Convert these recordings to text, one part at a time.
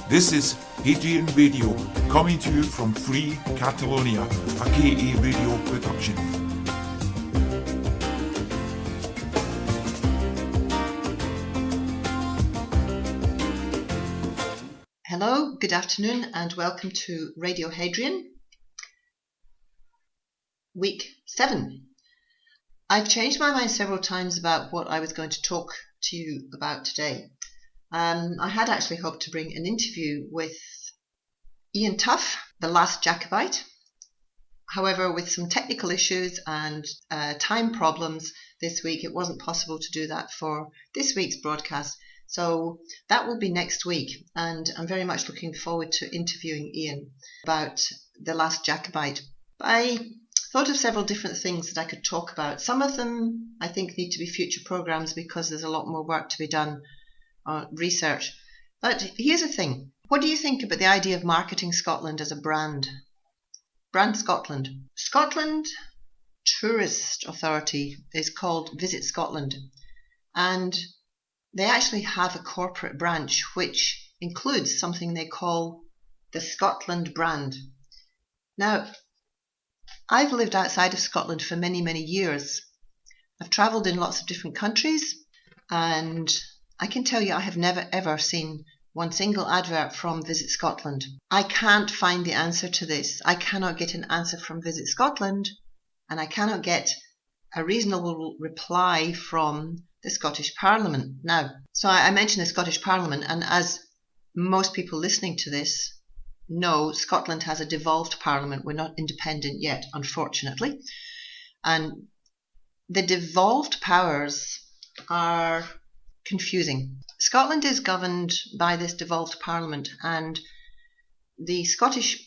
This is Hadrian Radio, coming to you from Free Catalonia, a KA radio production. Hello, good afternoon, and welcome to Radio Hadrian, week 7. I've changed my mind several times about what I was going to talk to you about today. I had actually hoped to bring an interview with Ian Tough, the last Jacobite. However, with some technical issues and time problems this week, it wasn't possible to do that for this week's broadcast. So that will be next week, and I'm very much looking forward to interviewing Ian about the last Jacobite. I thought of several different things that I could talk about. Some of them I think need to be future programs because there's a lot more work to be done on research. But here's the thing. What do you think about the idea of marketing Scotland as a brand? Brand Scotland. Scotland Tourist Authority is called Visit Scotland, and they actually have a corporate branch which includes something they call the Scotland brand. Now, I've lived outside of Scotland for many, many years. I've travelled in lots of different countries, and I can tell you I have never ever seen one single advert from Visit Scotland. I can't find the answer to this. I cannot get an answer from Visit Scotland, and I cannot get a reasonable reply from the Scottish Parliament. Now, so I mentioned the Scottish Parliament, and as most people listening to this know, Scotland has a devolved Parliament. We're not independent yet, unfortunately. And the devolved powers are confusing. Scotland is governed by this devolved Parliament, and the Scottish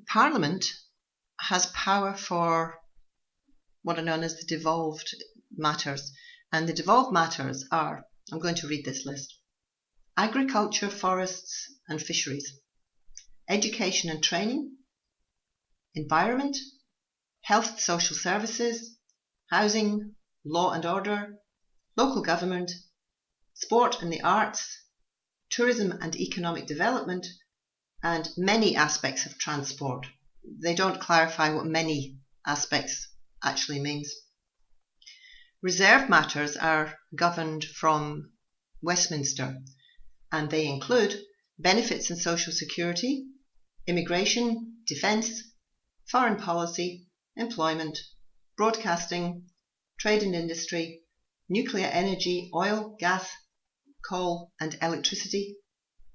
Parliament has power for what are known as the devolved matters. And the devolved matters are, I'm going to read this list: agriculture, forests and fisheries, education and training, environment, health, social services, housing, law and order, local government, sport and the arts, tourism and economic development, and many aspects of transport. They don't clarify what many aspects actually means. Reserved matters are governed from Westminster, and they include benefits and social security, immigration, defence, foreign policy, employment, broadcasting, trade and industry, nuclear energy, oil, gas, coal and electricity,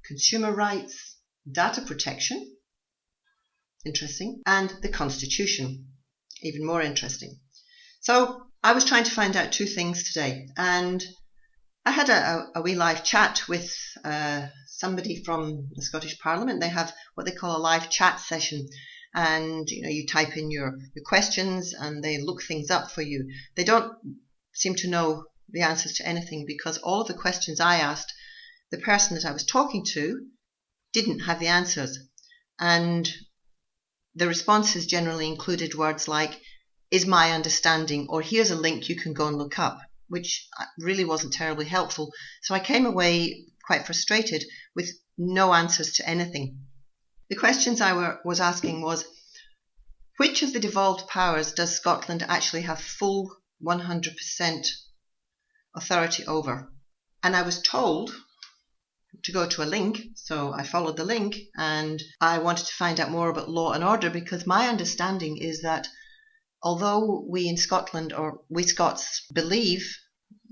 consumer rights, data protection, interesting, and the Constitution, even more interesting. So I was trying to find out two things today, and I had a wee live chat with somebody from the Scottish Parliament. They have what they call a live chat session, and you type in your questions and they look things up for you. They don't seem to know the answers to anything, because all of the questions I asked, the person that I was talking to didn't have the answers, and the responses generally included words like, is my understanding, or here's a link you can go and look up, which really wasn't terribly helpful. So I came away quite frustrated with no answers to anything. The questions I was asking was, which of the devolved powers does Scotland actually have full 100% authority over? And I was told to go to a link, so I followed the link, and I wanted to find out more about law and order, because my understanding is that although we in Scotland, or we Scots, believe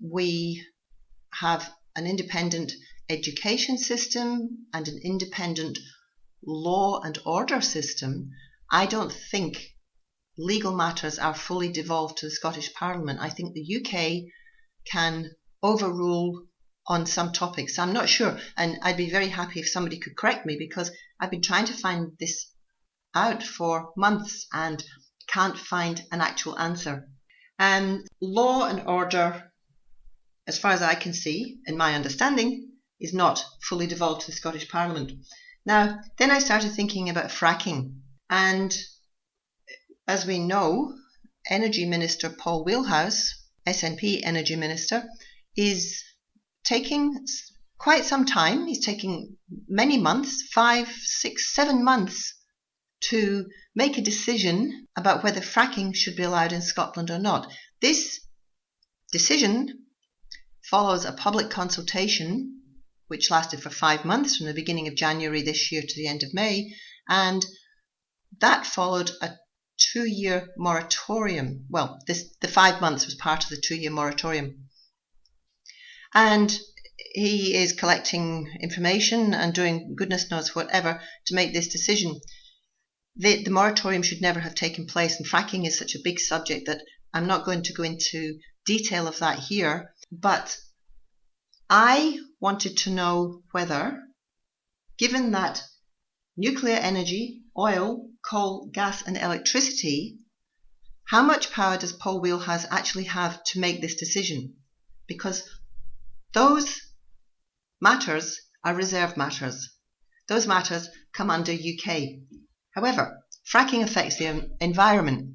we have an independent education system and an independent law and order system, I don't think legal matters are fully devolved to the Scottish Parliament. I think the UK can overrule on some topics. I'm not sure, and I'd be very happy if somebody could correct me, because I've been trying to find this out for months and can't find an actual answer. Law and order, as far as I can see, in my understanding, is not fully devolved to the Scottish Parliament. Now, then I started thinking about fracking, and as we know, Energy Minister Paul Wheelhouse, SNP Energy Minister, is taking quite some time. He's taking many months, 5, 6, 7 months, to make a decision about whether fracking should be allowed in Scotland or not. This decision follows a public consultation which lasted for 5 months, from the beginning of January this year to the end of May, and that followed a 2-year moratorium. Well, the 5 months was part of the 2-year moratorium. And he is collecting information and doing goodness knows whatever to make this decision. The moratorium should never have taken place, and fracking is such a big subject that I'm not going to go into detail of that here, but I wanted to know whether, given that nuclear energy, oil, coal, gas and electricity, how much power does Paul Wheelhouse actually have to make this decision? Because those matters are reserved matters. Those matters come under UK. However, fracking affects the environment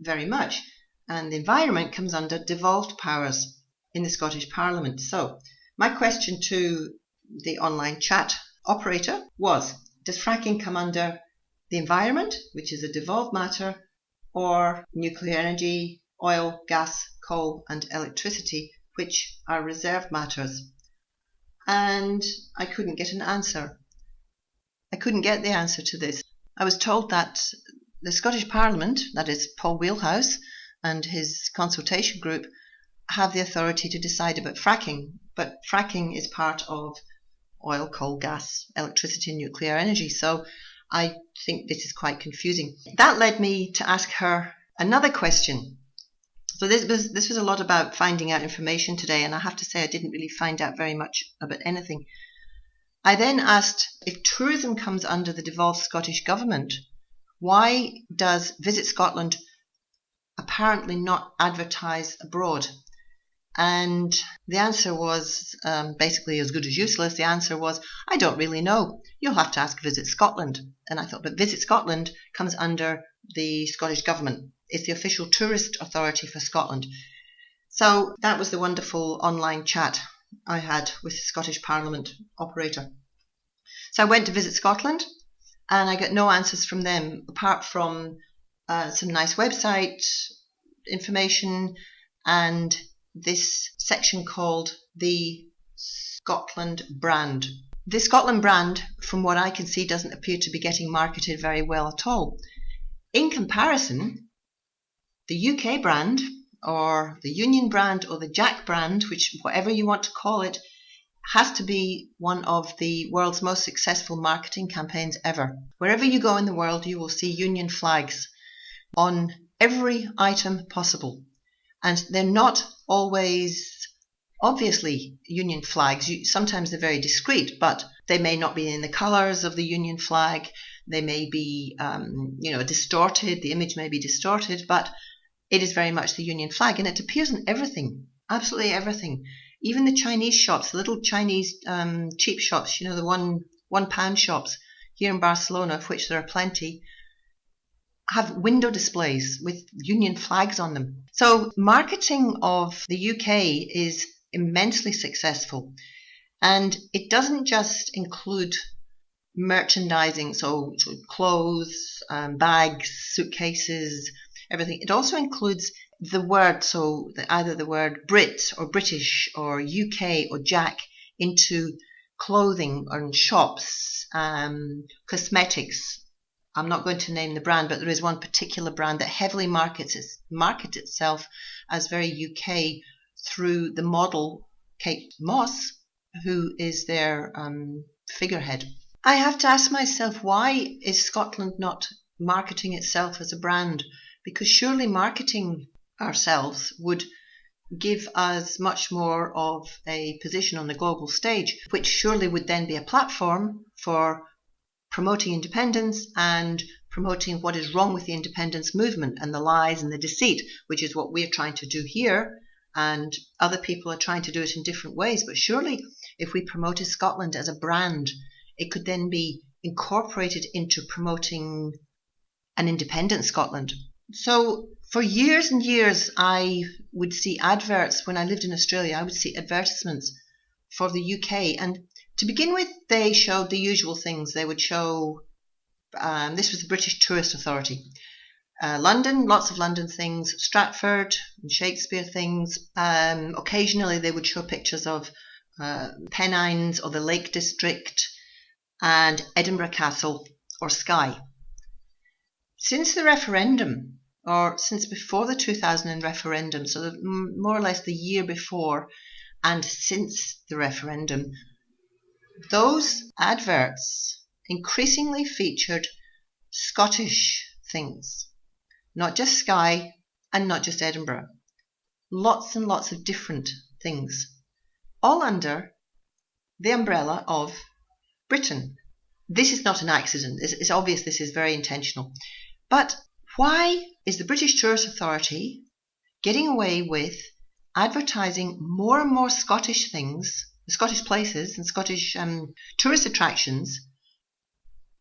very much, and the environment comes under devolved powers in the Scottish Parliament. So, my question to the online chat operator was, does fracking come under the environment, which is a devolved matter, or nuclear energy, oil, gas, coal and electricity, which are reserved matters? And I couldn't get an answer. I couldn't get the answer to this. I was told that the Scottish Parliament, that is Paul Wheelhouse and his consultation group, have the authority to decide about fracking, but fracking is part of oil, coal, gas, electricity and nuclear energy. So I think this is quite confusing. That led me to ask her another question. So this was a lot about finding out information today, and I have to say I didn't really find out very much about anything. I then asked, if tourism comes under the devolved Scottish Government, why does Visit Scotland apparently not advertise abroad? And the answer was basically as good as useless. The answer was, I don't really know. You'll have to ask Visit Scotland. And I thought, but Visit Scotland comes under the Scottish Government. It's the official tourist authority for Scotland. So that was the wonderful online chat I had with the Scottish Parliament operator. So I went to Visit Scotland and I got no answers from them, apart from some nice website information and this section called the Scotland brand. The Scotland brand, from what I can see, doesn't appear to be getting marketed very well at all. In comparison, the UK brand, or the Union brand, or the Jack brand, which whatever you want to call it, has to be one of the world's most successful marketing campaigns ever. Wherever you go in the world, you will see Union flags on every item possible. And they're not always obviously Union flags. Sometimes they're very discreet, but they may not be in the colours of the Union flag. They may be, distorted. The image may be distorted, but it is very much the Union flag, and it appears in everything, absolutely everything. Even the Chinese shops, the little Chinese cheap shops, the £1 shops here in Barcelona, of which there are plenty, have window displays with Union flags on them. So marketing of the UK is immensely successful, and it doesn't just include merchandising, so clothes, bags, suitcases, everything. It also includes the word, so either the word Brit or British or UK or Jack into clothing or in shops, cosmetics. I'm not going to name the brand, but there is one particular brand that heavily markets itself as very UK through the model Kate Moss, who is their figurehead. I have to ask myself, why is Scotland not marketing itself as a brand? Because surely marketing ourselves would give us much more of a position on the global stage, which surely would then be a platform for promoting independence and promoting what is wrong with the independence movement and the lies and the deceit, which is what we're trying to do here, and other people are trying to do it in different ways. But surely if we promoted Scotland as a brand, it could then be incorporated into promoting an independent Scotland. So for years and years, I would see adverts. When I lived in Australia, I would see advertisements for the UK. And to begin with, they showed the usual things. They would show, this was the British Tourist Authority. London, lots of London things, Stratford and Shakespeare things. Occasionally they would show pictures of Pennines or the Lake District and Edinburgh Castle or Skye. Since the referendum, or since before the 2000 referendum, so more or less the year before and since the referendum, those adverts increasingly featured Scottish things. Not just Skye and not just Edinburgh. Lots and lots of different things. All under the umbrella of Britain. This is not an accident. It's obvious this is very intentional. But why is the British Tourist Authority getting away with advertising more and more Scottish things, Scottish places and Scottish tourist attractions,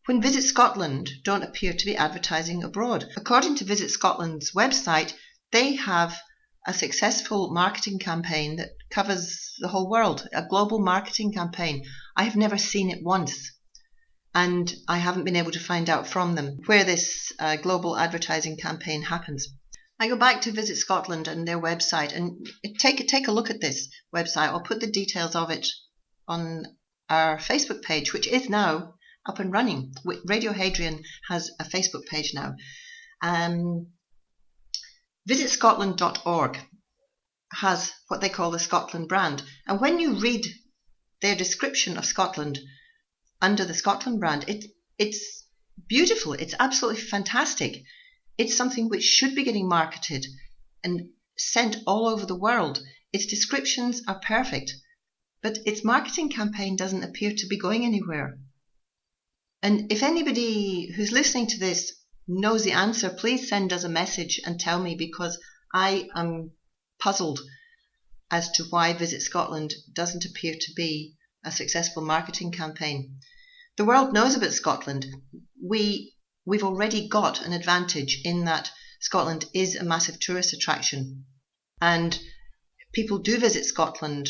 when Visit Scotland don't appear to be advertising abroad? According to Visit Scotland's website, they have a successful marketing campaign that covers the whole world, a global marketing campaign. I have never seen it once, and I haven't been able to find out from them where this global advertising campaign happens. I go back to Visit Scotland and their website and take a look at this website. I'll put the details of it on our Facebook page, which is now up and running. Radio Hadrian has a Facebook page now. VisitScotland.org has what they call the Scotland brand. And when you read their description of Scotland under the Scotland brand, it's beautiful. It's absolutely fantastic. It's something which should be getting marketed and sent all over the world. Its descriptions are perfect, but its marketing campaign doesn't appear to be going anywhere. And if anybody who's listening to this knows the answer, please send us a message and tell me, because I am puzzled as to why Visit Scotland doesn't appear to be a successful marketing campaign. The world knows about Scotland. We've already got an advantage in that Scotland is a massive tourist attraction, and people do visit Scotland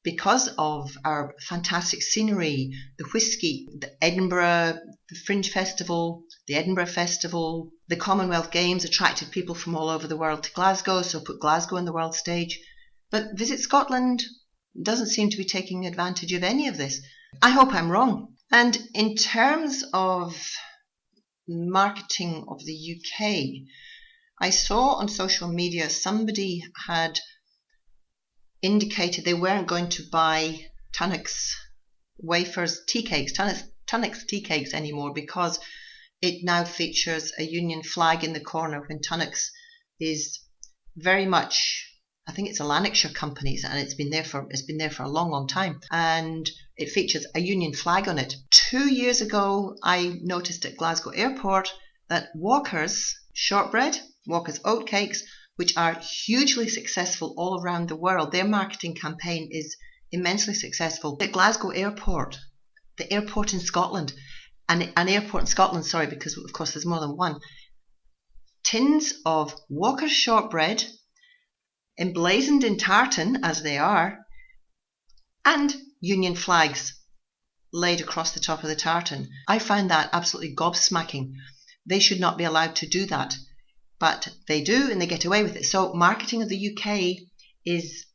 because of our fantastic scenery, the whisky, the Edinburgh, the Fringe Festival, the Edinburgh Festival, the Commonwealth Games attracted people from all over the world to Glasgow, so put Glasgow on the world stage. But Visit Scotland doesn't seem to be taking advantage of any of this. I hope I'm wrong. And in terms of marketing of the UK, I saw on social media somebody had indicated they weren't going to buy Tunnock's wafers tea cakes, Tunnock's tea cakes anymore, because it now features a Union flag in the corner, when Tunnock's is very much, I think it's a Lanarkshire company, and it's been there for a long time, and it features a Union flag on it. 2 years ago, I noticed at Glasgow Airport that Walker's shortbread, Walker's oatcakes, which are hugely successful all around the world, their marketing campaign is immensely successful. At Glasgow Airport, the airport in Scotland, and an airport in Scotland, sorry, because of course there's more than one, tins of Walker's shortbread, emblazoned in tartan as they are, and Union flags laid across the top of the tartan. I find that absolutely gobsmacking. They should not be allowed to do that, but they do, and they get away with it. So marketing of the UK is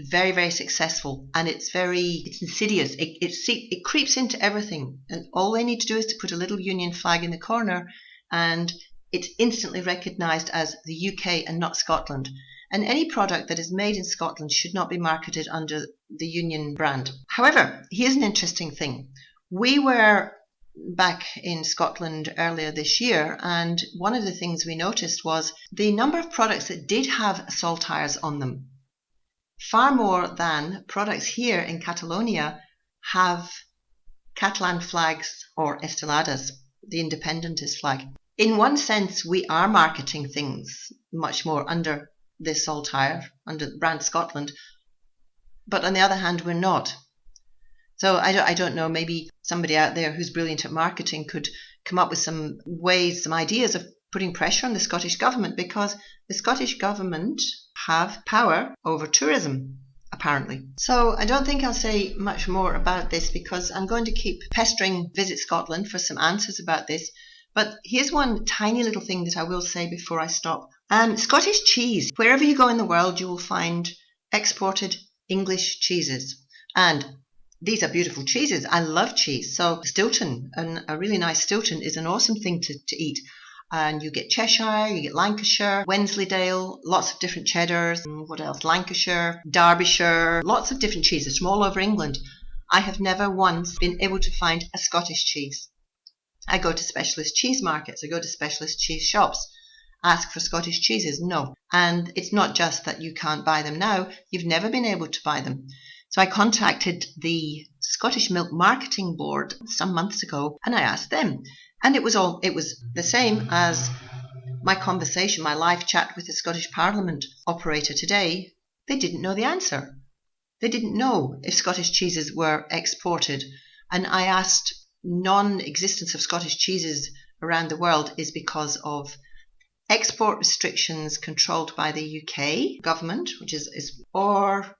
very, very successful, and it's insidious. It creeps into everything, and all they need to do is to put a little Union flag in the corner, and it's instantly recognised as the UK and not Scotland. And any product that is made in Scotland should not be marketed under the Union brand. However, here's an interesting thing. We were back in Scotland earlier this year, and one of the things we noticed was the number of products that did have saltires on them. Far more than products here in Catalonia have Catalan flags or esteladas, the Independentist flag. In one sense, we are marketing things much more under this saltire, under the brand Scotland, but on the other hand, we're not. So I don't know, maybe somebody out there who's brilliant at marketing could come up with some ways, some ideas of putting pressure on the Scottish Government, because the Scottish Government have power over tourism, a apparently. So I don't think I'll say much more about this because I'm going to keep pestering Visit Scotland for some answers about this. But here's one tiny little thing that I will say before I stop. Scottish cheese. Wherever you go in the world, you will find exported English cheeses. And these are beautiful cheeses. I love cheese. So Stilton, a really nice Stilton, is an awesome thing to eat. And you get Cheshire, you get Lancashire, Wensleydale, lots of different cheddars. What else? Lancashire, Derbyshire, lots of different cheeses from all over England. I have never once been able to find a Scottish cheese. I go to specialist cheese markets. I go to specialist cheese shops. Ask for Scottish cheeses. No. And it's not just that you can't buy them now. You've never been able to buy them. So I contacted the Scottish Milk Marketing Board some months ago and I asked them. And it was the same as my conversation, my live chat with the Scottish Parliament operator today. They didn't know the answer. They didn't know if Scottish cheeses were exported. And I asked, non-existence of Scottish cheeses around the world is because of export restrictions controlled by the UK government, or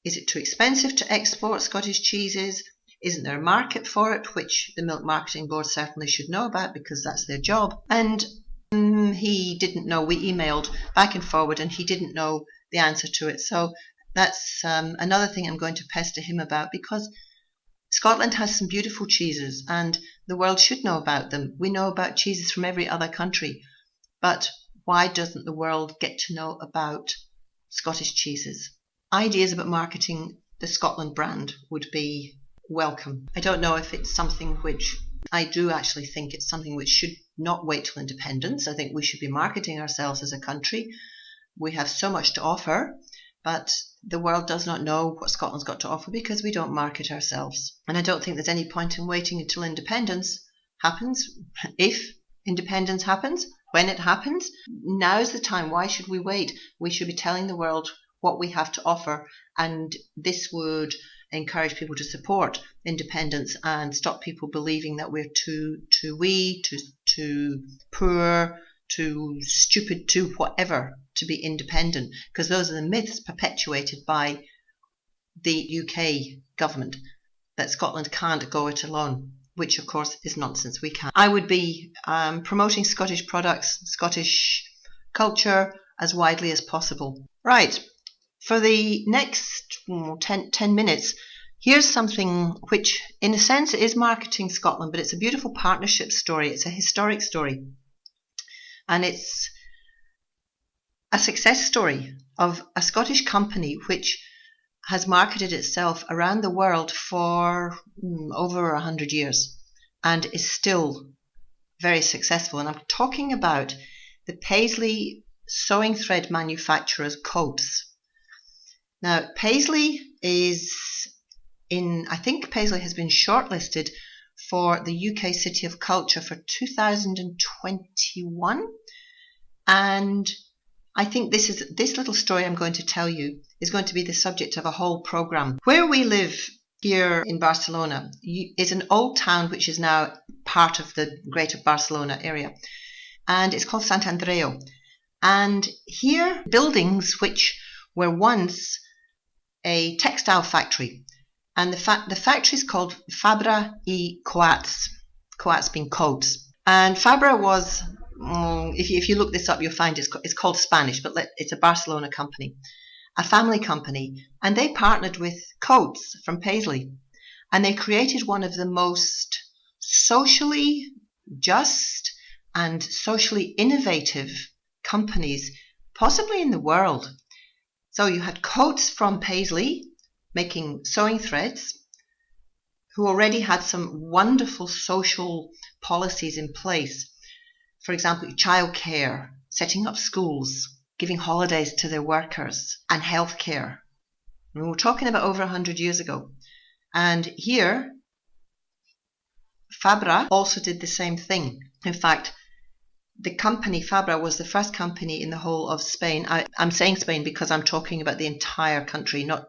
is it too expensive to export Scottish cheeses? Isn't there a market for it, which the Milk Marketing Board certainly should know about because that's their job? And he didn't know. We emailed back and forward and he didn't know the answer to it. So that's another thing I'm going to pester him about because Scotland has some beautiful cheeses and the world should know about them. We know about cheeses from every other country. But why doesn't the world get to know about Scottish cheeses? Ideas about marketing the Scotland brand would be welcome. I don't know if it's something which I do actually think it's something which should not wait till independence. I think we should be marketing ourselves as a country. We have so much to offer, but the world does not know what Scotland's got to offer because we don't market ourselves. And I don't think there's any point in waiting until independence happens. If independence happens, when it happens, now's the time. Why should we wait? We should be telling the world what we have to offer, and this would encourage people to support independence and stop people believing that we're too poor, too stupid, too whatever to be independent, because those are the myths perpetuated by the UK government that Scotland can't go it alone, which of course is nonsense. We can. I would be promoting Scottish products, Scottish culture as widely as possible. Right. For the next 10 minutes, here's something which, in a sense, is marketing Scotland, but it's a beautiful partnership story. It's a historic story. And it's a success story of a Scottish company which has marketed itself around the world for over 100 years and is still very successful. And I'm talking about the Paisley sewing thread manufacturers, Coates. Now, Paisley I think Paisley has been shortlisted for the UK City of Culture for 2021. And I think this little story I'm going to tell you is going to be the subject of a whole program. Where we live here in Barcelona is an old town which is now part of the greater Barcelona area. And it's called Sant Andreu. And here, buildings which were once a textile factory, and the factory is called Fabra i Coats, Coats being Coates. And Fabra was, if you look this up, you'll find it's called Spanish, but it's a Barcelona company, a family company, and they partnered with Coates from Paisley, and they created one of the most socially just and socially innovative companies possibly in the world. So you had Coates from Paisley making sewing threads, who already had some wonderful social policies in place. For example, childcare, setting up schools, giving holidays to their workers, and healthcare. And we're talking about over 100 years ago. And here, Fabra also did the same thing. In fact, the company Fabra was the first company in the whole of Spain. I'm saying Spain because I'm talking about the entire country, not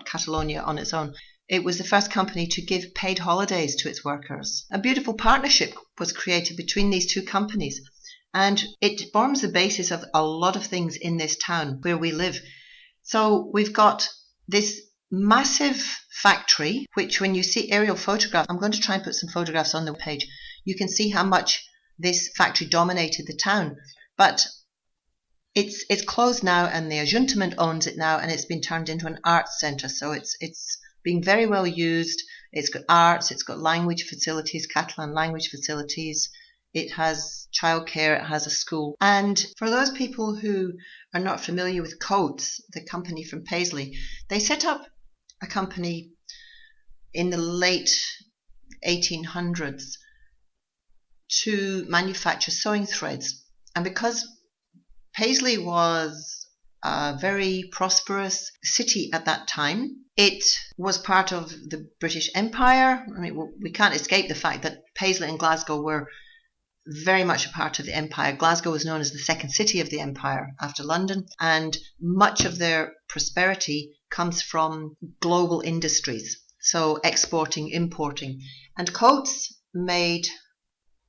Catalonia on its own. It was the first company to give paid holidays to its workers. A beautiful partnership was created between these two companies, and it forms the basis of a lot of things in this town where we live. So we've got this massive factory, which when you see aerial photographs, I'm going to try and put some photographs on the page, you can see how much this factory dominated the town. But it's closed now, and the Ajuntament owns it now, and it's been turned into an arts centre. So it's being very well used. It's got arts, it's got language facilities, Catalan language facilities. It has childcare, it has a school. And for those people who are not familiar with Coates, the company from Paisley, they set up a company in the late 1800s to manufacture sewing threads. And because Paisley was a very prosperous city at that time, it was part of the British Empire. I mean, we can't escape the fact that Paisley and Glasgow were very much a part of the empire. Glasgow was known as the second city of the empire after London, and much of their prosperity comes from global industries, so exporting, importing. And Coates made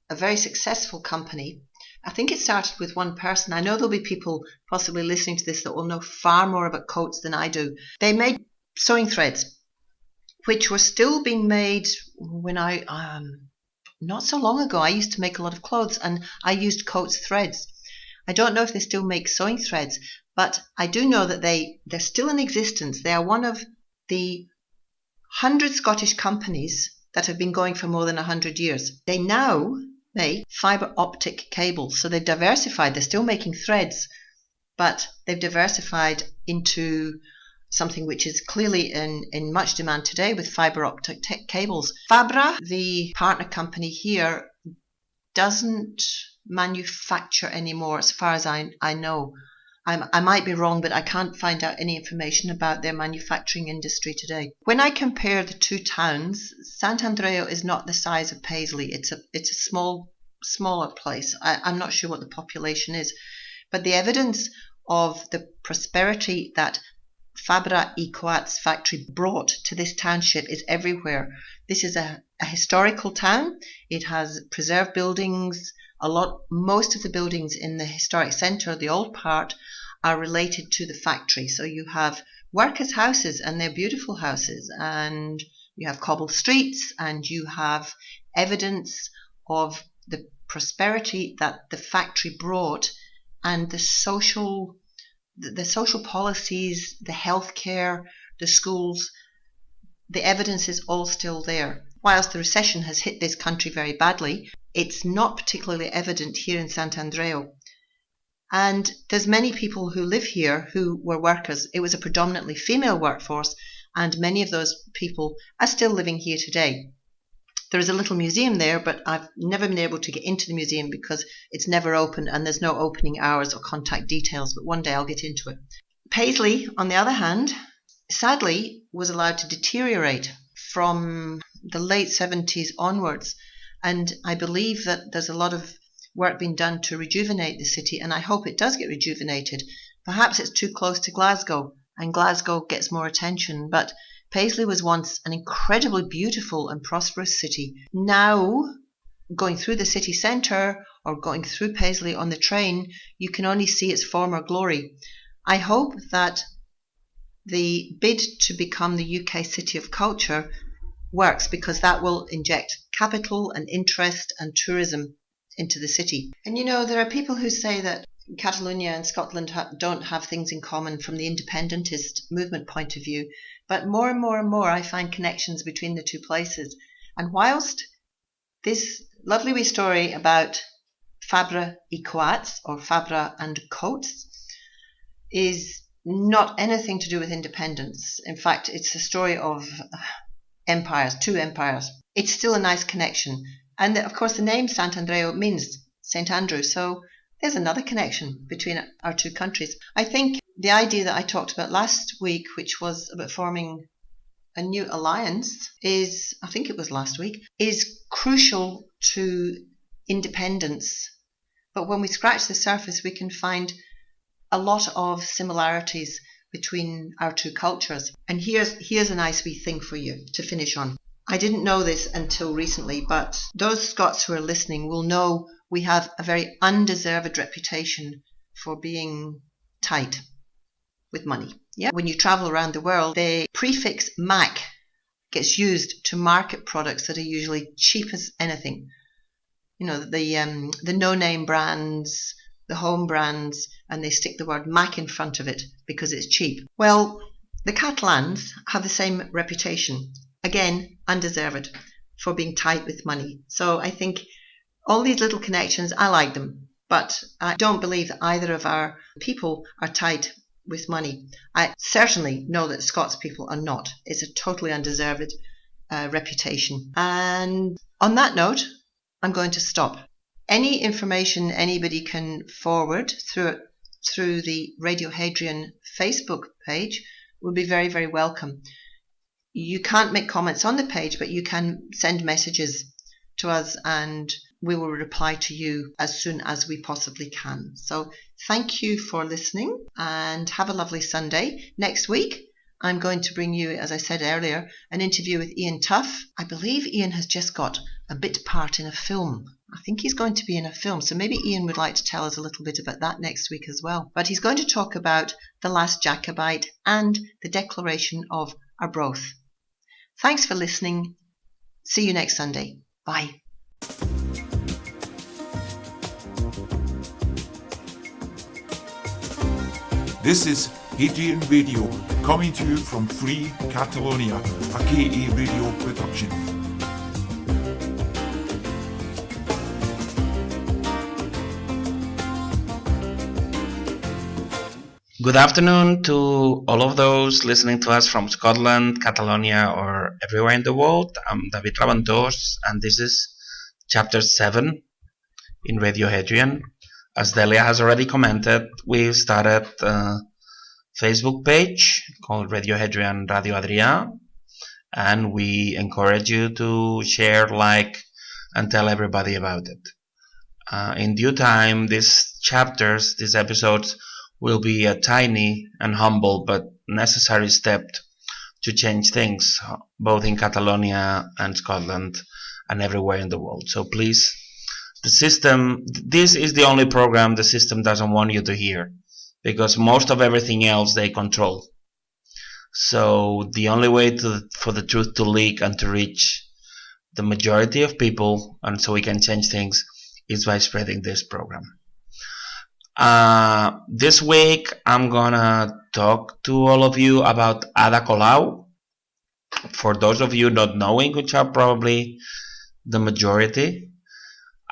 a very successful company. I think it started with one person. I know there'll be people possibly listening to this that will know far more about Coates than I do. They made sewing threads, which were still being made when not so long ago. I used to make a lot of clothes, and I used Coates threads. I don't know if they still make sewing threads, but I do know that they're still in existence. They are one of the 100 Scottish companies that have been going for more than 100 years. They now make fibre optic cables. So they've diversified. They're still making threads, but they've diversified into something which is clearly in much demand today with fibre optic cables. Fabra, the partner company here, doesn't manufacture anymore as far as I know. I might be wrong, but I can't find out any information about their manufacturing industry today. When I compare the two towns, Sant'Andreu is not the size of Paisley. It's a smaller place. I'm not sure what the population is, but the evidence of the prosperity that Fabra y Coats factory brought to this township is everywhere. This is a historical town. It has preserved buildings. Most of the buildings in the historic centre, the old part, are related to the factory. So you have workers' houses, and they're beautiful houses, and you have cobbled streets, and you have evidence of the prosperity that the factory brought, and the social policies, the healthcare, the schools. The evidence is all still there. Whilst the recession has hit this country very badly, it's not particularly evident here in Sant'Andreu. And there's many people who live here who were workers. It was a predominantly female workforce, and many of those people are still living here today. There is a little museum there, but I've never been able to get into the museum because it's never open and there's no opening hours or contact details, but one day I'll get into it. Paisley, on the other hand, sadly was allowed to deteriorate from the late 70s onwards, and I believe that there's a lot of work being done to rejuvenate the city, and I hope it does get rejuvenated. Perhaps it's too close to Glasgow, and Glasgow gets more attention, but Paisley was once an incredibly beautiful and prosperous city. Now, going through the city centre or going through Paisley on the train, you can only see its former glory. I hope that the bid to become the UK City of Culture works, because that will inject capital and interest and tourism into the city. And you know, there are people who say that Catalonia and Scotland don't have things in common from the independentist movement point of view, but more and more and more I find connections between the two places. And whilst this lovely wee story about Fabra y Coats, or Fabra and Coates, is not anything to do with independence. In fact, it's a story of empires, two empires. It's still a nice connection. And of course the name Sant'Andreu means St. Andrew, so there's another connection between our two countries. I think the idea that I talked about last week, which was about forming a new alliance, I think it was last week, is crucial to independence. But when we scratch the surface, we can find a lot of similarities between our two cultures. And here's a nice wee thing for you to finish on. I didn't know this until recently, but those Scots who are listening will know we have a very undeserved reputation for being tight with money. Yeah, when you travel around the world, the prefix Mac gets used to market products that are usually cheap as anything. You know, the no-name brands, the home brands, and they stick the word Mac in front of it because it's cheap. Well, the Catalans have the same reputation, again, undeserved, for being tight with money. So I think all these little connections, I like them, but I don't believe that either of our people are tight with money. I certainly know that Scots people are not. It's a totally undeserved reputation. And on that note, I'm going to stop. Any information anybody can forward through the Radio Hadrian Facebook page will be very, very welcome. You can't make comments on the page, but you can send messages to us and we will reply to you as soon as we possibly can. So thank you for listening and have a lovely Sunday. Next week, I'm going to bring you, as I said earlier, an interview with Ian Tuff. I believe Ian has just got a bit part in a film. I think he's going to be in a film, so maybe Ian would like to tell us a little bit about that next week as well. But he's going to talk about the last Jacobite and the Declaration of Arbroath. Thanks for listening. See you next Sunday. Bye. This is Hadrian Radio, coming to you from Free Catalonia, a KA radio production. Good afternoon to all of those listening to us from Scotland, Catalonia, or everywhere in the world. I'm David Raventós, and this is Chapter 7 in Radio Hadrian. As Delia has already commented, we've started a Facebook page called Radio Hadrian Radio Adrià, and we encourage you to share, like, and tell everybody about it. In due time, these chapters, these episodes, will be a tiny and humble but necessary step to change things, both in Catalonia and Scotland and everywhere in the world. So please, the system, this is the only program the system doesn't want you to hear, because most of everything else they control. So the only way for the truth to leak and to reach the majority of people, and so we can change things, is by spreading this program. This week I'm gonna talk to all of you about Ada Colau. For those of you not knowing, which are probably the majority,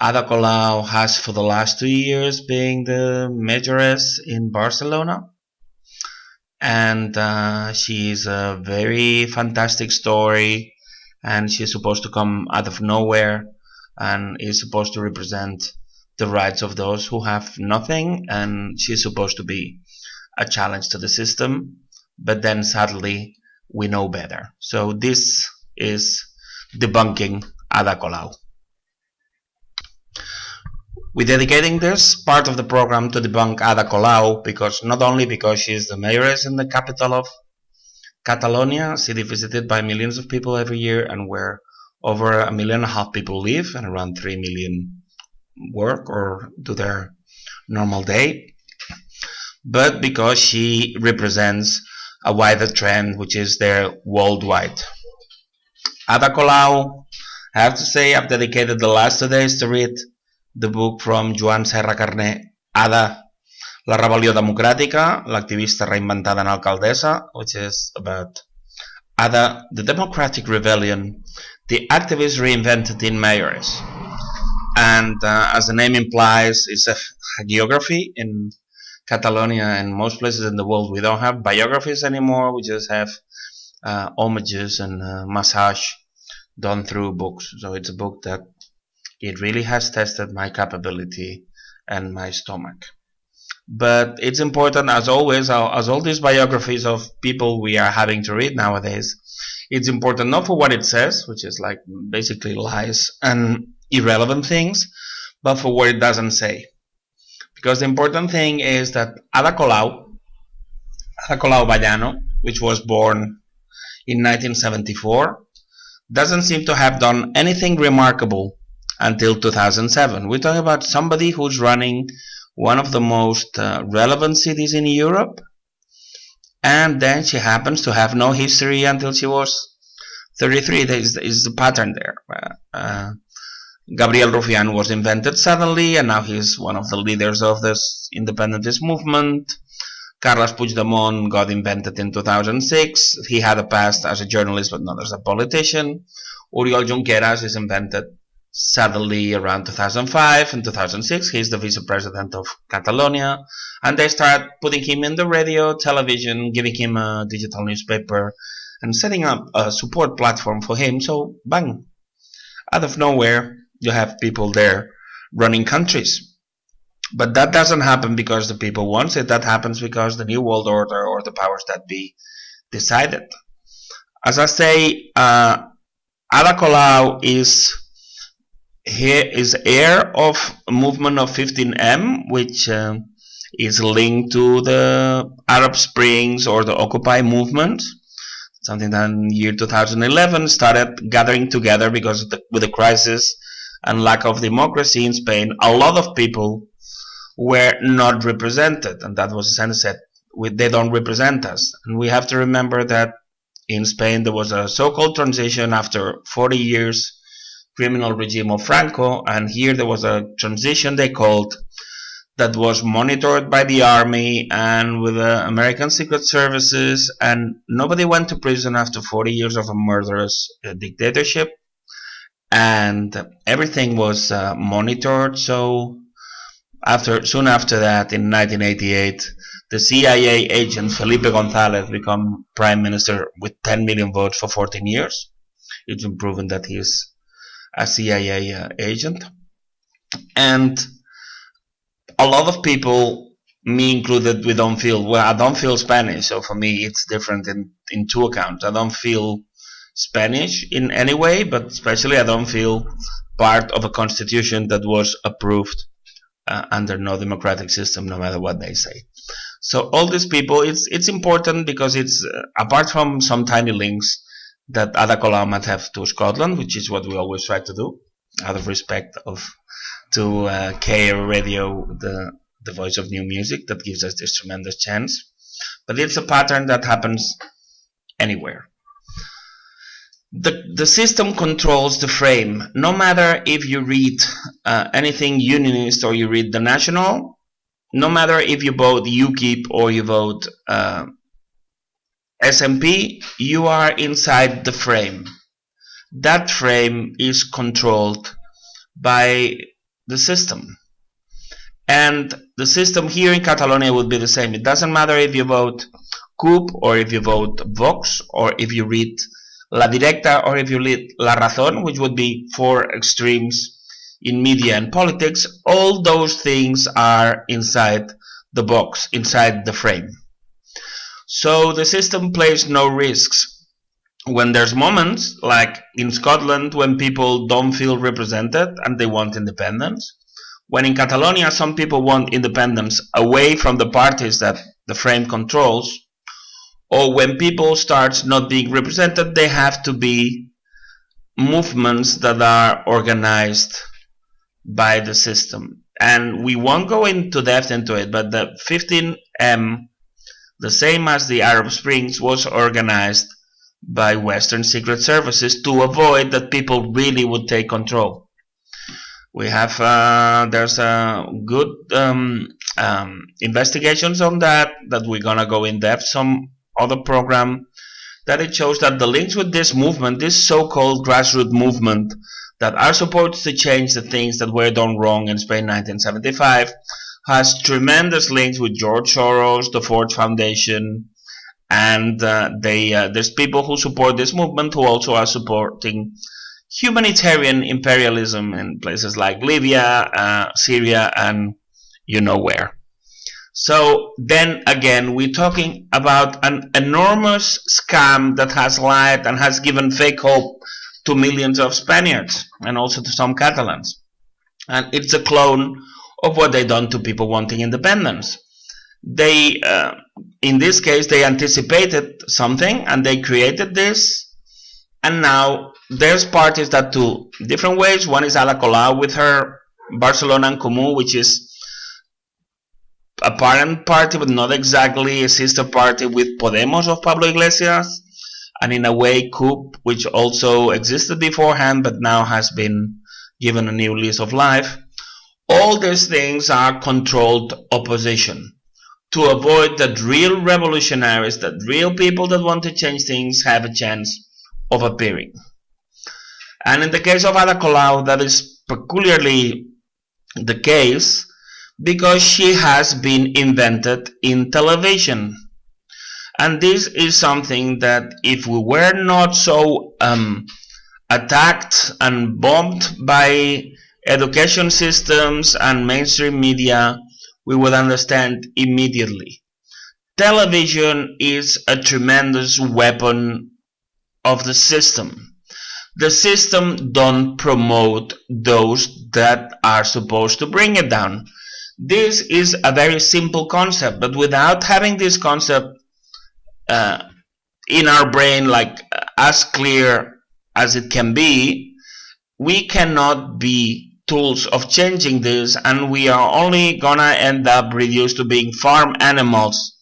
Ada Colau has for the last 2 years been the mayoress in Barcelona, and she's a very fantastic story, and she's supposed to come out of nowhere and is supposed to represent the rights of those who have nothing, and she's supposed to be a challenge to the system, but then sadly we know better. So this is debunking Ada Colau. We're dedicating this part of the program to debunk Ada Colau, because not only because she's the mayoress in the capital of Catalonia, a city visited by millions of people every year, and where over 1.5 million people live and around 3 million work or do their normal day, but because she represents a wider trend, which is there worldwide. Ada Colau, I have to say, I've dedicated the last 2 days to read the book from Joan Serra Carné, Ada, la rebel·lió democràtica, l'activista reinventada en alcaldessa, which is about Ada, the democratic rebellion, the activist reinvented in mayoress. And as the name implies, it's a hagiography. In Catalonia and most places in the world, we don't have biographies anymore. We just have homages and massage done through books. So it's a book that it really has tested my capability and my stomach. But it's important, as always, as all these biographies of people we are having to read nowadays, it's important not for what it says, which is like basically lies and irrelevant things, but for what it doesn't say. Because the important thing is that Ada Colau Vallano, which was born in 1974, doesn't seem to have done anything remarkable until 2007. We're talking about somebody who's running one of the most relevant cities in Europe, and then she happens to have no history until she was 33. There is the pattern there. Gabriel Rufián was invented suddenly, and now he's one of the leaders of this independentist movement. Carles Puigdemont got invented in 2006. He had a past as a journalist, but not as a politician. Oriol Junqueras is invented suddenly around 2005 and 2006. He's the vice-president of Catalonia, and they start putting him in the radio, television, giving him a digital newspaper, and setting up a support platform for him. So, bang, out of nowhere, you have people there running countries. But that doesn't happen because the people want it. That happens because the New World Order or the powers that be decided. As I say, Ada Colau is heir of a movement of 15M, which is linked to the Arab Springs or the Occupy movement. Something that in the year 2011 started gathering together because with the crisis and lack of democracy in Spain, a lot of people were not represented, and that was the sense that they don't represent us. And we have to remember that in Spain there was a so-called transition after 40 years criminal regime of Franco, and here there was a transition they called that was monitored by the army and with the American Secret Services, and nobody went to prison after 40 years of a murderous dictatorship, and everything was monitored. So soon after that, in 1988, the CIA agent Felipe González became prime minister with 10 million votes for 14 years. It's been proven that he is a CIA agent. And a lot of people, me included, we don't feel, well, I don't feel Spanish, so for me it's different in two accounts. I don't feel Spanish in any way, but especially I don't feel part of a constitution that was approved under no democratic system, no matter what they say. So all these people, it's important because it's, apart from some tiny links that Ada Colau might have to Scotland, which is what we always try to do, out of respect to KR Radio, the voice of new music, that gives us this tremendous chance. But it's a pattern that happens anywhere. The system controls the frame. No matter if you read anything unionist or you read The National, no matter if you vote UKIP or you vote SNP, you are inside the frame. That frame is controlled by the system. And the system here in Catalonia would be the same. It doesn't matter if you vote CUP or if you vote Vox or if you read La Directa or if you read La Razón, which would be four extremes in media and politics. All those things are inside the box, inside the frame. So the system plays no risks. When there's moments, like in Scotland, when people don't feel represented and they want independence, when in Catalonia some people want independence away from the parties that the frame controls, or when people start not being represented, they have to be movements that are organized by the system. And we won't go into depth into it, but the 15M, the same as the Arab Springs, was organized by Western secret services to avoid that people really would take control. We have, there's good investigations on that we're gonna go in depth some other program, that it shows that the links with this movement, this so-called grassroots movement that are supposed to change the things that were done wrong in Spain 1975, has tremendous links with George Soros, the Ford Foundation, and there's people who support this movement who also are supporting humanitarian imperialism in places like Libya, Syria, and you know where. So then again, we're talking about an enormous scam that has lied and has given fake hope to millions of Spaniards and also to some Catalans. And it's a clone of what they done to people wanting independence. They, in this case, they anticipated something and they created this. And now there's parties that do different ways. One is Ada Colau with her Barcelona en Comú, which is a parent party, but not exactly a sister party with Podemos of Pablo Iglesias, and in a way CUP, which also existed beforehand but now has been given a new lease of life. All these things are controlled opposition to avoid that real revolutionaries, that real people that want to change things have a chance of appearing. And in the case of Ada Colau, that is peculiarly the case because she has been invented in television. And this is something that if we were not so attacked and bombed by education systems and mainstream media, we would understand immediately. Television is a tremendous weapon of the system. The system don't promote those that are supposed to bring it down. This is a very simple concept, but without having this concept in our brain, like as clear as it can be, we cannot be tools of changing this, and we are only gonna end up reduced to being farm animals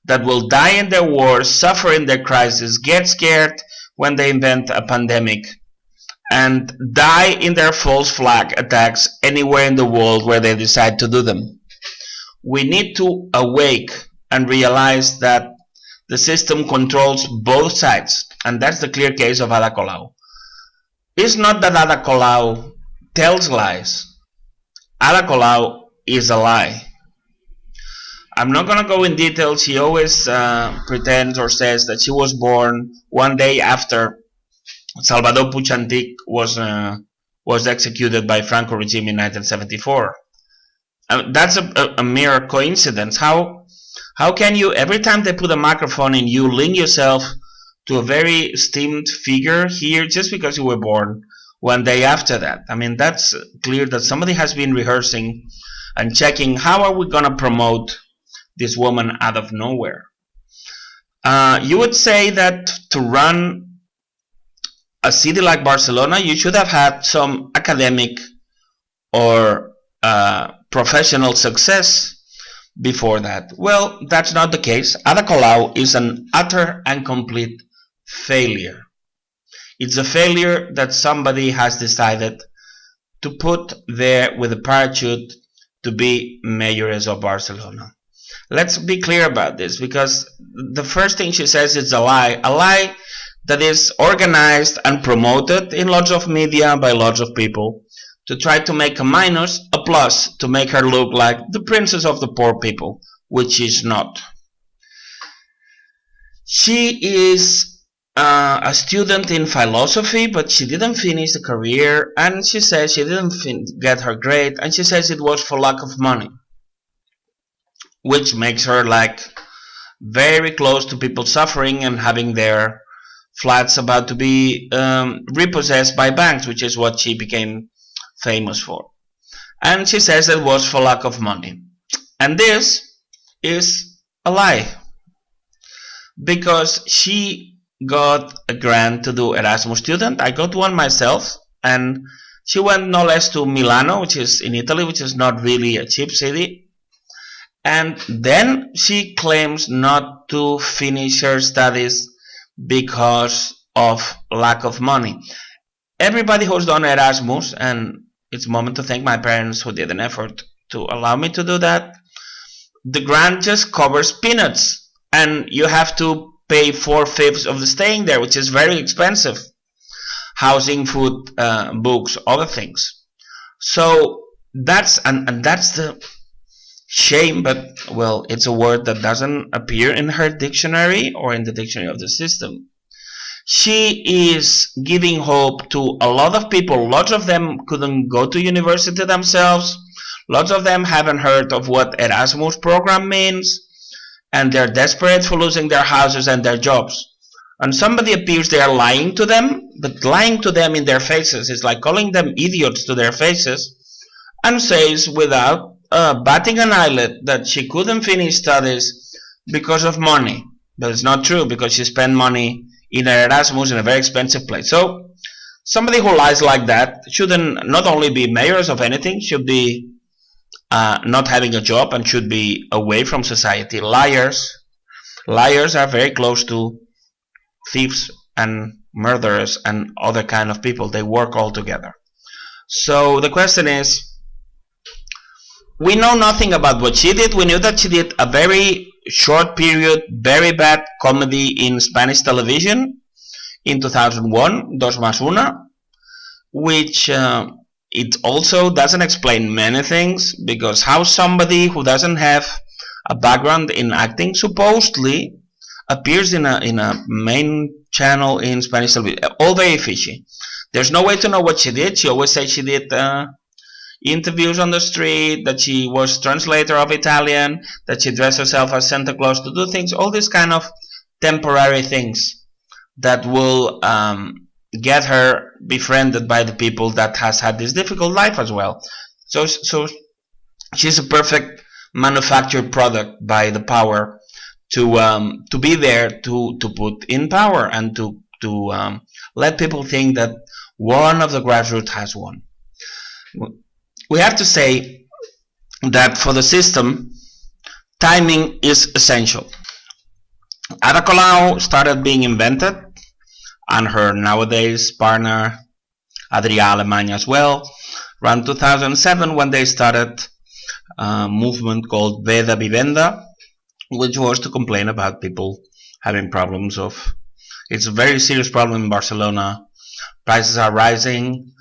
that will die in their wars, suffer in their crisis, get scared when they invent a pandemic, and die in their false flag attacks anywhere in the world where they decide to do them. We need to awake and realize that the system controls both sides, and that's the clear case of Ada Colau. It's not that Ada Colau tells lies. Ada Colau is a lie. I'm not going to go in detail. She always pretends or says that she was born one day after Salvador Puig was executed by Franco regime in 1974. That's a mere coincidence. How can you, every time they put a microphone in you, link yourself to a very esteemed figure here just because you were born one day after that? I mean, that's clear that somebody has been rehearsing and checking how are we going to promote this woman out of nowhere. You would say that to run a city like Barcelona, you should have had some academic or professional success before that. Well, that's not the case. Ada Colau is an utter and complete failure. It's a failure that somebody has decided to put there with a parachute to be mayoress of Barcelona. Let's be clear about this, because the first thing she says is a lie that is organized and promoted in lots of media by lots of people to try to make a minus a plus, to make her look like the princess of the poor people, which she's not. She is a student in philosophy, but she didn't finish the career, and she says she didn't get her grade, and she says it was for lack of money, which makes her like very close to people suffering and having their flats about to be repossessed by banks, which is what she became famous for. And she says it was for lack of money. And this is a lie, because she got a grant to do Erasmus student. I got one myself, and she went no less to Milano, which is in Italy, which is not really a cheap city. And then she claims not to finish her studies because of lack of money. Everybody who's done Erasmus, and it's a moment to thank my parents who did an effort to allow me to do that, the grant just covers peanuts, and you have to pay 4/5 of the staying there, which is very expensive. Housing, food, books, other things. So that's the shame, but well, it's a word that doesn't appear in her dictionary or in the dictionary of the system. She is giving hope to a lot of people. Lots of them couldn't go to university themselves. Lots of them haven't heard of what Erasmus program means, and they're desperate for losing their houses and their jobs. And somebody appears there lying to them, but lying to them in their faces is like calling them idiots to their faces, and says without batting an eyelid that she couldn't finish studies because of money. But it's not true, because she spent money in Erasmus in a very expensive place. So somebody who lies like that shouldn't not only be mayoress of anything, should be not having a job and should be away from society. Liars are very close to thieves and murderers and other kind of people. They work all together. So the question is, we know nothing about what she did. We knew that she did a very short period, very bad comedy in Spanish television in 2001, Dos Más Una, which it also doesn't explain many things, because how somebody who doesn't have a background in acting supposedly appears in a main channel in Spanish television, all very fishy. There's no way to know what she did. She always said she did interviews on the street, that she was translator of Italian, that she dressed herself as Santa Claus to do things, all these kind of temporary things that will get her befriended by the people that has had this difficult life as well. So she's a perfect manufactured product by the power to be there to put in power and to let people think that one of the grassroots has won. We have to say that for the system, timing is essential. Ada Colau started being invented, and her nowadays partner Hadrian as well, around 2007, when they started a movement called Veda Vivenda, which was to complain about people having problems of, it's a very serious problem in Barcelona. Prices are rising,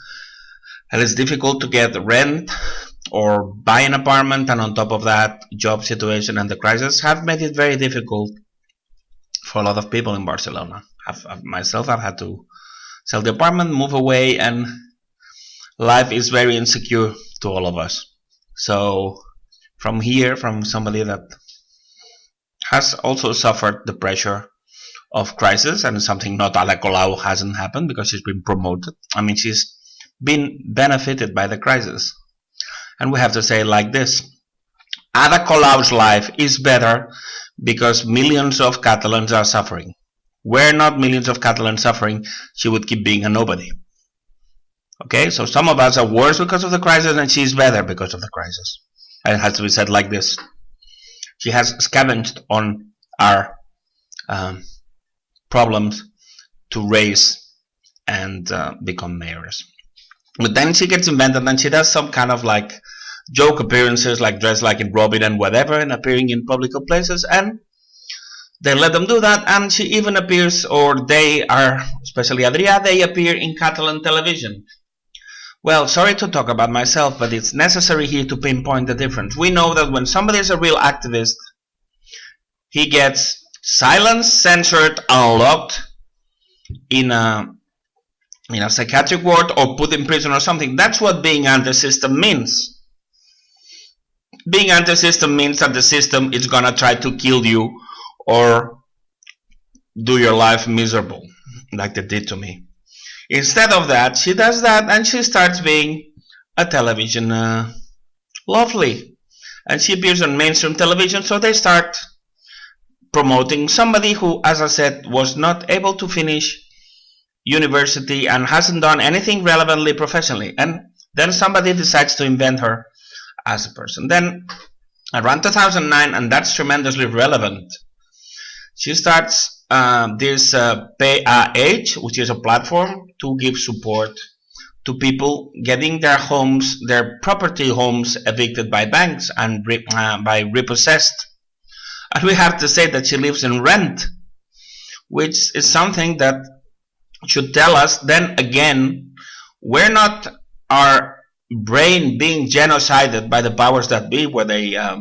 and it's difficult to get rent or buy an apartment, and on top of that, job situation and the crisis have made it very difficult for a lot of people in Barcelona. Myself, I've had to sell the apartment, move away, and life is very insecure to all of us. So from here, from somebody that has also suffered the pressure of crisis, and something not Ada Colau hasn't happened because she's been promoted. I mean, she's been benefited by the crisis. And we have to say it like this: Ada Colau's life is better because millions of Catalans are suffering. Were not millions of Catalans suffering, she would keep being a nobody. Okay, so some of us are worse because of the crisis, and she's better because of the crisis. And it has to be said like this: she has scavenged on our problems to raise and become mayors. But then she gets invented, and she does some kind of like joke appearances, like dressed like in Robin and whatever, and appearing in public places, and they let them do that, and she even appears, or they are, especially Adrià, they appear in Catalan television. Well, sorry to talk about myself, but it's necessary here to pinpoint the difference. We know that when somebody is a real activist, he gets silenced, censored, unlocked in a psychiatric ward or put in prison or something. That's what being anti-system means. Being anti-system means that the system is gonna try to kill you or do your life miserable, like they did to me. Instead of that, she does that, and she starts being a television lovely, and she appears on mainstream television. So they start promoting somebody who, as I said, was not able to finish university and hasn't done anything relevantly professionally, and then somebody decides to invent her as a person. Then around 2009, and that's tremendously relevant, she starts this PAH, which is a platform to give support to people getting their homes, their property homes, evicted by banks and by repossessed. And we have to say that she lives in rent, which is something that should tell us, then again, we're not our brain being genocided by the powers that be, where they are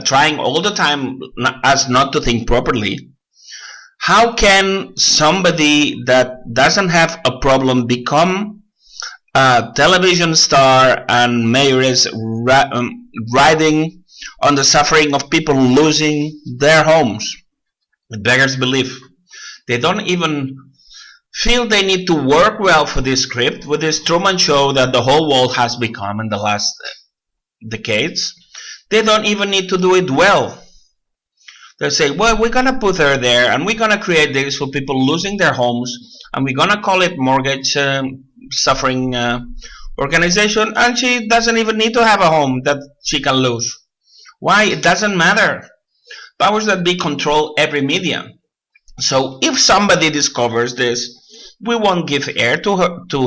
trying all the time us not to think properly. How can somebody that doesn't have a problem become a television star and mayor is riding on the suffering of people losing their homes? It beggars belief. They don't even feel they need to work well for this script, with this Truman Show that the whole world has become in the last decades. They don't even need to do it well. They say, well, we're going to put her there, and we're going to create this for people losing their homes, and we're going to call it mortgage suffering organization, and she doesn't even need to have a home that she can lose. Why? It doesn't matter. Powers that be control every media. So if somebody discovers this, we won't give air to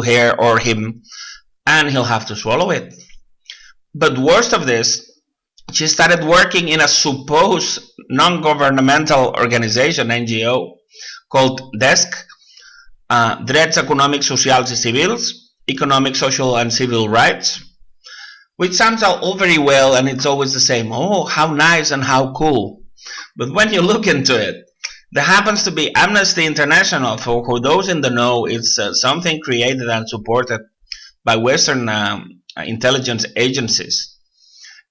her or him, and he'll have to swallow it. But worst of this, she started working in a supposed non-governmental organization, NGO, called DESC, Drets Econòmics, Socials i Civils, Economic, Social and Civil Rights, which sounds all very well, and it's always the same. Oh, how nice and how cool. But when you look into it, there happens to be Amnesty International. For those in the know, it's something created and supported by Western intelligence agencies,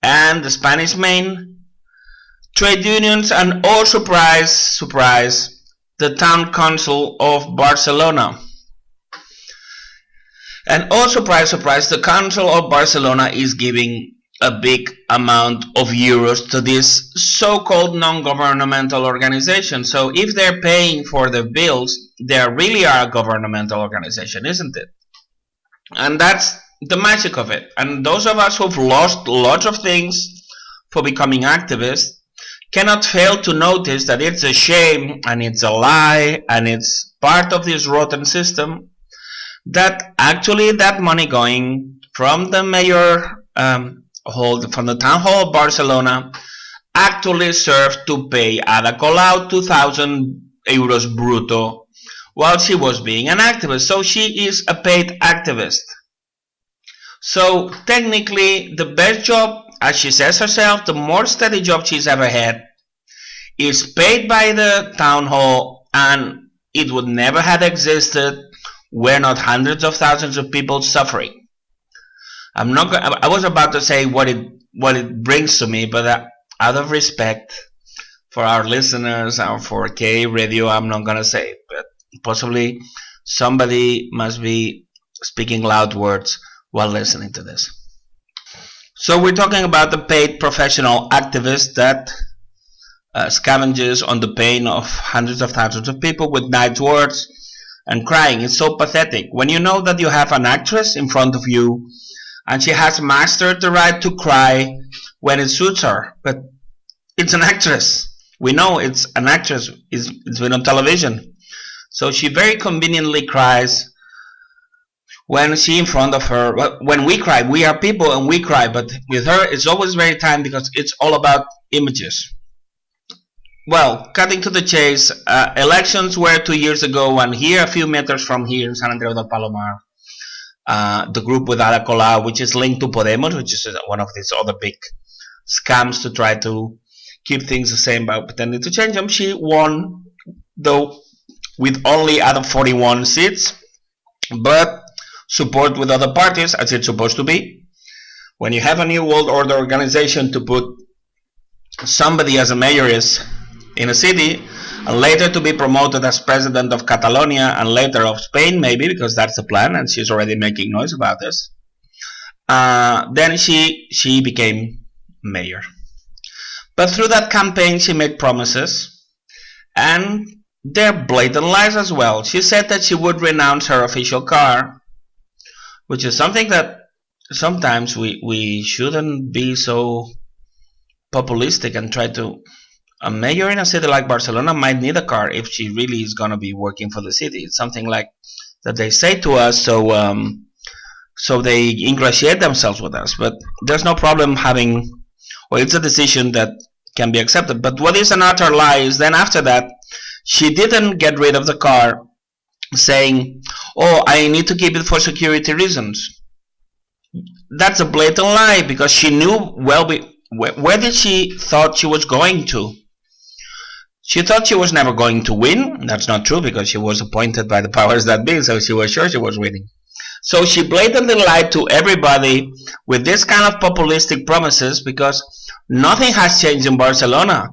and the Spanish main trade unions, and oh surprise, surprise, the town council of Barcelona. And oh surprise, surprise, the council of Barcelona is giving a big amount of euros to this so-called non-governmental organization. So if they're paying for the bills, they really are a governmental organization, isn't it? And that's the magic of it. And those of us who've lost lots of things for becoming activists cannot fail to notice that it's a shame, and it's a lie, and it's part of this rotten system, that actually that money going from the mayor from the town hall of Barcelona actually served to pay Ada Colau 2,000 euros brutto while she was being an activist. So she is a paid activist. So technically the best job, as she says herself, the more steady job she's ever had, is paid by the town hall, and it would never have existed were not hundreds of thousands of people suffering. I was about to say what it brings to me, but out of respect for our listeners and for K Radio, I'm not gonna say it. But possibly somebody must be speaking loud words while listening to this. So we're talking about the paid professional activist that scavenges on the pain of hundreds of thousands of people with nice words and crying. It's so pathetic when you know that you have an actress in front of you, and she has mastered the right to cry when it suits her. But it's an actress. We know it's an actress. It's been on television. So she very conveniently cries when she in front of her. When we cry, we are people and we cry. But with her, it's always very time, because it's all about images. Well, cutting to the chase, elections were 2 years ago, and here, a few meters from here in San Andreu del Palomar, the group with Ada Colau, which is linked to Podemos, which is one of these other big scams to try to keep things the same by pretending to change them. She won, though, with only out of 41 seats, but support with other parties, as it's supposed to be. When you have a new world order organization to put somebody as a mayoress in a city, and later to be promoted as president of Catalonia, and later of Spain, maybe, because that's the plan, and she's already making noise about this. Then she became mayor. But through that campaign, she made promises, and they're blatant lies as well. She said that she would renounce her official car, which is something that sometimes we shouldn't be so populistic and try to. A mayor in a city like Barcelona might need a car if she really is going to be working for the city. It's something like that they say to us, so they ingratiate themselves with us. But there's no problem having, or it's a decision that can be accepted. But what is an utter lie is then after that, she didn't get rid of the car saying, oh, I need to keep it for security reasons. That's a blatant lie, because she knew well where did she thought she was going to. She thought she was never going to win. That's not true, because she was appointed by the powers that be, so she was sure she was winning. So she blatantly lied to everybody with this kind of populistic promises, because nothing has changed in Barcelona.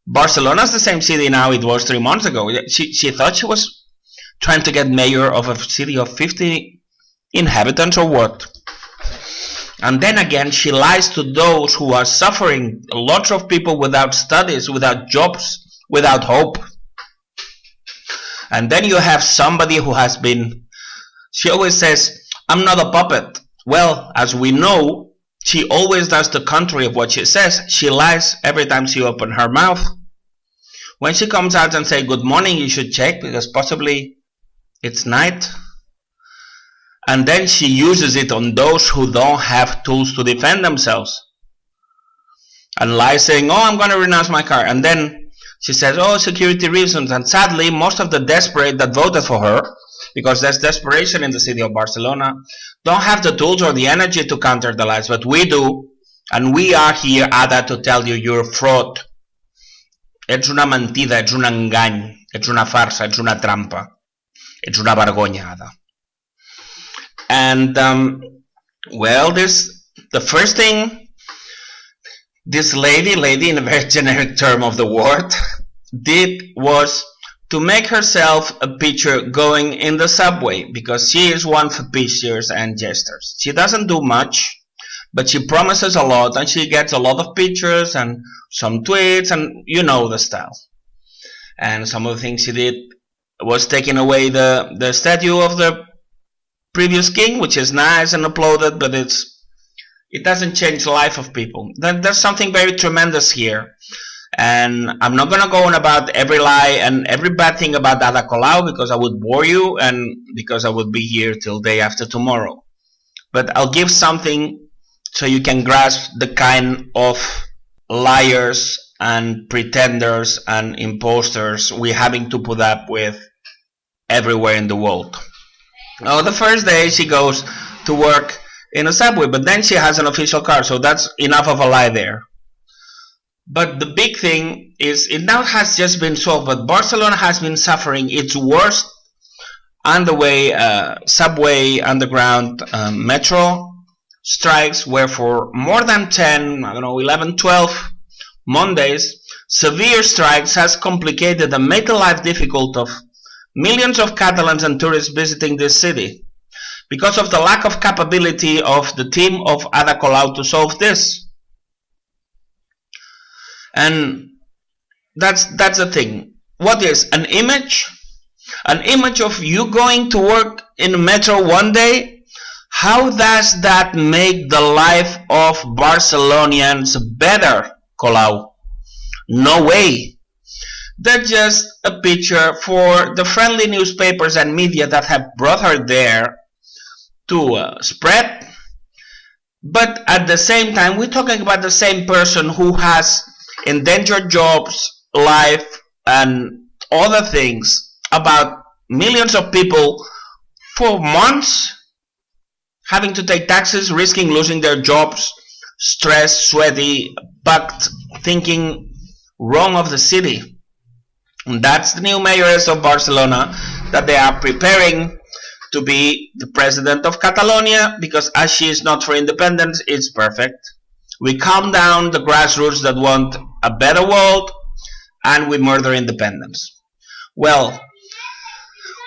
Barcelona is the same city now it was 3 months ago. She thought she was trying to get mayor of a city of 50 inhabitants or what? And then again, she lies to those who are suffering, lots of people without studies, without jobs, without hope. And then you have somebody who has been, she always says, I'm not a puppet. Well, as we know, she always does the contrary of what she says. She lies every time she opens her mouth. When she comes out and says, good morning, you should check because possibly it's night. And then she uses it on those who don't have tools to defend themselves. And lies saying, oh, I'm going to renounce my car. And then she says, oh, security reasons. And sadly, most of the desperate that voted for her, because there's desperation in the city of Barcelona, don't have the tools or the energy to counter the lies. But we do. And we are here, Ada, to tell you you're a fraud. Ets una mentida, ets un engany, ets una farsa, ets una trampa. Ets una vergonya, Ada. And, well, the first thing this lady in a very generic term of the word, did was to make herself a picture going in the subway, because she is one for pictures and gestures. She doesn't do much, but she promises a lot, and she gets a lot of pictures and some tweets, and you know the style. And some of the things she did was taking away the statue of the previous king, which is nice and uploaded, but it doesn't change the life of people. There's something very tremendous here. And I'm not going to go on about every lie and every bad thing about Ada Colau, because I would bore you and because I would be here till day after tomorrow. But I'll give something so you can grasp the kind of liars and pretenders and imposters we're having to put up with everywhere in the world. Now, the first day she goes to work in a subway, but then she has an official car, so that's enough of a lie there. But the big thing is, it now has just been solved, but Barcelona has been suffering its worst underway subway, underground, metro strikes, where for more than 10, 11, 12 Mondays, severe strikes has complicated and made the life difficult of millions of Catalans and tourists visiting this city, because of the lack of capability of the team of Ada Colau to solve this. And that's the thing. What is an image? An image of you going to work in the metro one day? How does that make the life of Barcelonians better, Colau? No way. They're just a picture for the friendly newspapers and media that have brought her there to spread. But at the same time, we're talking about the same person who has endangered jobs, life, and other things about millions of people for months, having to take taxes, risking losing their jobs, stressed, sweaty, bucked, thinking wrong of the city. And that's the new mayoress of Barcelona that they are preparing to be the president of Catalonia, because as she is not for independence, it's perfect. We calm down the grassroots that want a better world, and we murder independence. Well,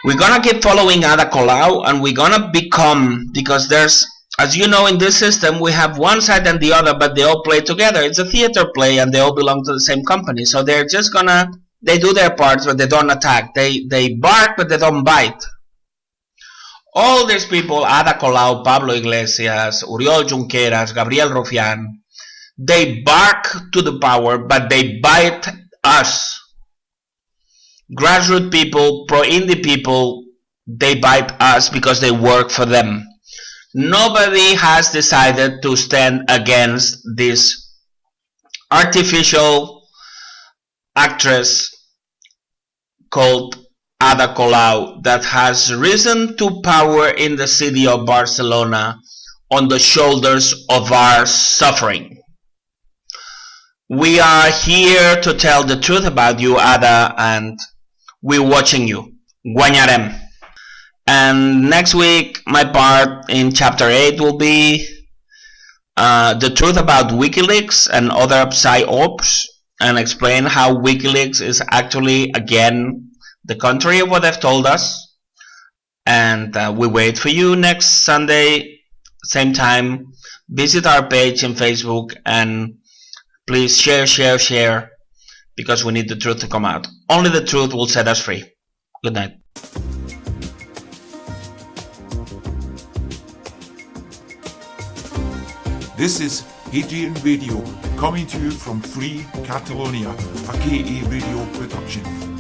we're gonna keep following Ada Colau, and we're gonna become, because there's, as you know, in this system, we have one side and the other, but they all play together. It's a theater play, and they all belong to the same company. So they're just gonna, they do their parts, but they don't attack. They bark, but they don't bite. All these people, Ada Colau, Pablo Iglesias, Oriol Junqueras, Gabriel Rufián, they bark to the power, but they bite us. Grassroots people, pro-indie people, they bite us because they work for them. Nobody has decided to stand against this artificial actress called Ada Colau that has risen to power in the city of Barcelona on the shoulders of our suffering. We are here to tell the truth about you, Ada, and we're watching you. Guanyarem. And next week, my part in chapter 8 will be the truth about WikiLeaks and other psyops, and explain how WikiLeaks is actually, again, the contrary of what they've told us. And we wait for you next Sunday, same time. Visit our page in Facebook and please share, because we need the truth to come out. Only the truth will set us free. Good night. This is Hadrian Radio, coming to you from Free Catalonia, a KA radio production.